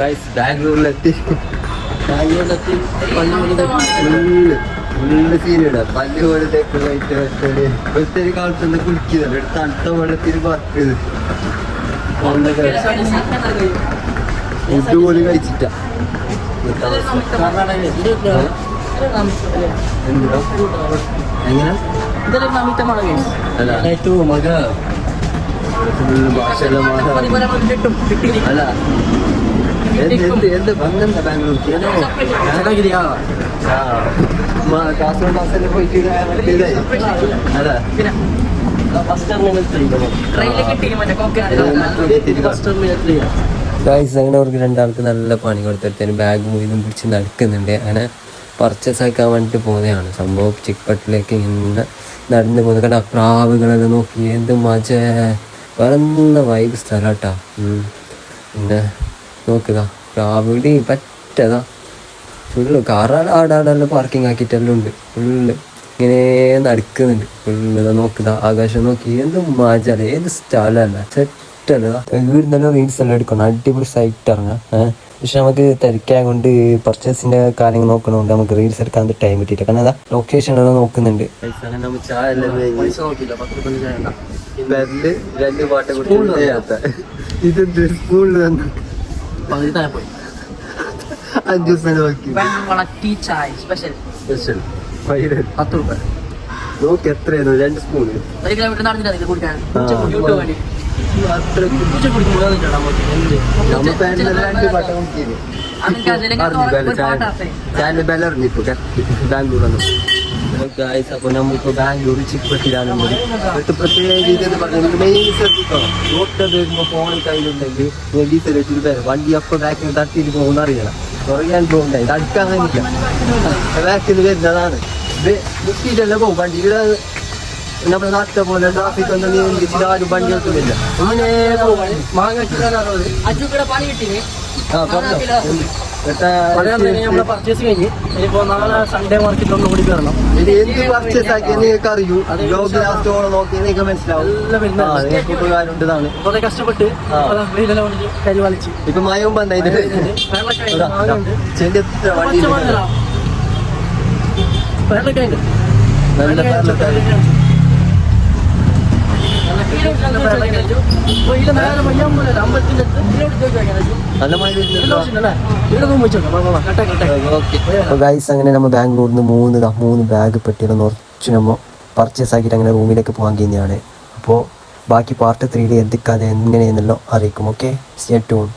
ബാംഗ്ലൂരിലെത്തി full സീനിടാ പല്ല് പോലത്തേക്ക് പോയിട്ട് ഒത്തിരി കാലത്തുനിന്ന് കുളിക്കുന്നുണ്ട് തണുത്ത വെള്ളത്തിൽ പറക്കുന്നത് ഫുഡ് പോലും കഴിച്ചിട്ട എങ്ങനെ മക ഭാഷയെല്ലാം അല്ല എന്ത് ബന്ധം ബാംഗ്ലൂർക്ക് കാസർഗോഡ് ബസ്സിൽ പോയിട്ട് അതാ ഗൈസ് അങ്ങനെ അവർക്ക് രണ്ടാൾക്ക് നല്ല പണി കൊടുത്തെടുത്തതിന് ബാഗ് മുഴുവൻ പിടിച്ച് നടക്കുന്നുണ്ട്. അങ്ങനെ പർച്ചേസ് ആക്കാൻ വേണ്ടിയിട്ട് പോകുന്നതാണ്. സംഭവം ചിക്കപ്പട്ടിലേക്ക് ഇങ്ങനെ നടന്നു പോകുന്ന കണ്ട പ്രാവുകളെല്ലാം നോക്കി എന്ത് മജ പറന്ന വൈബ് സ്ഥലം കേട്ടോ. പിന്നെ നോക്കുക പ്രാവിടെ പറ്റതാ ഫുള്ള് ആടാടെല്ലാം പാർക്കിംഗ് ആക്കിയിട്ടെല്ലാം ഉണ്ട്. ഫുള്ള് ഇങ്ങനെ നടക്കുന്നുണ്ട്. ഫുള്ള് നോക്കുക ആകാശം നോക്കി എന്ത് മജല്ല ഏത് സ്ഥലമല്ല സെറ്റല്ല. വീടിന്നെല്ലാം റീൽസ് എല്ലാം എടുക്കണം. അടിപൊളി സൈറ്റ് ഇറങ്ങാം. പക്ഷെ നമുക്ക് തിരക്കാൻ കൊണ്ട് പർച്ചേസിന്റെ കാര്യങ്ങൾ നോക്കണോണ്ട് നമുക്ക് റീൽസ് എടുക്കാൻ ടൈം കിട്ടിയില്ല. കാരണം അതാ ലൊക്കേഷൻ എല്ലാം നോക്കുന്നുണ്ട്. ഇതെന്ത് സ്കൂളിൽ വന്നു 5 ദിവസം നോക്കി എത്രയായിരുന്നു 2 സ്പൂണ് ബാംഗ്ലൂർ. അപ്പൊ നമുക്ക് ബാംഗ്ലൂർ ചിക്കപ്പെട്ടിലാണ് പ്രത്യേക രീതിയിൽ പറഞ്ഞു മെയിൻ ശ്രദ്ധിക്കണം. റോഡ് വരുമ്പോ ഫോണിൽ കയ്യിലുണ്ടെങ്കിൽ ഡീസൽ വെച്ചിട്ട് വരാം. വണ്ടി അപ്പൊ ബാക്കിൽ തട്ടിയിട്ട് പോകുന്ന അറിയണം. കുറയാൻ പോകുന്നുണ്ടായി അടുക്കാൻ കഴിയില്ല. ബാക്കിൽ വരുന്നതാണ് മുക്കിയിട്ടല്ല പോകും വണ്ടി. ഇവിടെ നമ്മുടെ നാട്ടിലെ പോലെ ട്രാഫിക് ഒന്നും നിയന്ത്രിച്ചിട്ട് ആരും വണ്ടി വെക്കുന്നില്ല. ഇങ്ങനെ മാങ്ങ പർച്ചേസ് കഴിഞ്ഞ് ഇനിയിപ്പോ നാളെ സൺഡേ മാർക്കറ്റ് ഒന്ന് കൂടി കയറണം. ഇത് എന്ത് പർച്ചേസ് ആക്കി നിങ്ങൾക്ക് അറിയൂ. ലാസ്റ്റോളം നോക്കി നിങ്ങൾക്ക് മനസ്സിലാവും ഉപകാരമുണ്ടെന്നാണ്. കുറെ കഷ്ടപ്പെട്ട് കരി വലിച്ച് ഇപ്പൊ മയവും വന്നതിന്റെ വണ്ടി അങ്ങനെ നമ്മൾ ബാംഗ്ലൂരിൽ നിന്ന് 3 ബാഗ് പെട്ടിയുടെ കുറച്ച് നമ്മൾ പർച്ചേസ് ആക്കിയിട്ട് അങ്ങനെ റൂമിലേക്ക് പോകാൻ കഴിഞ്ഞാണ്. അപ്പോൾ ബാക്കി പാർട്ട് 3 എന്തൊക്കെ അത് എങ്ങനെയെന്നല്ലോ അറിയിക്കും. Okay stay tune.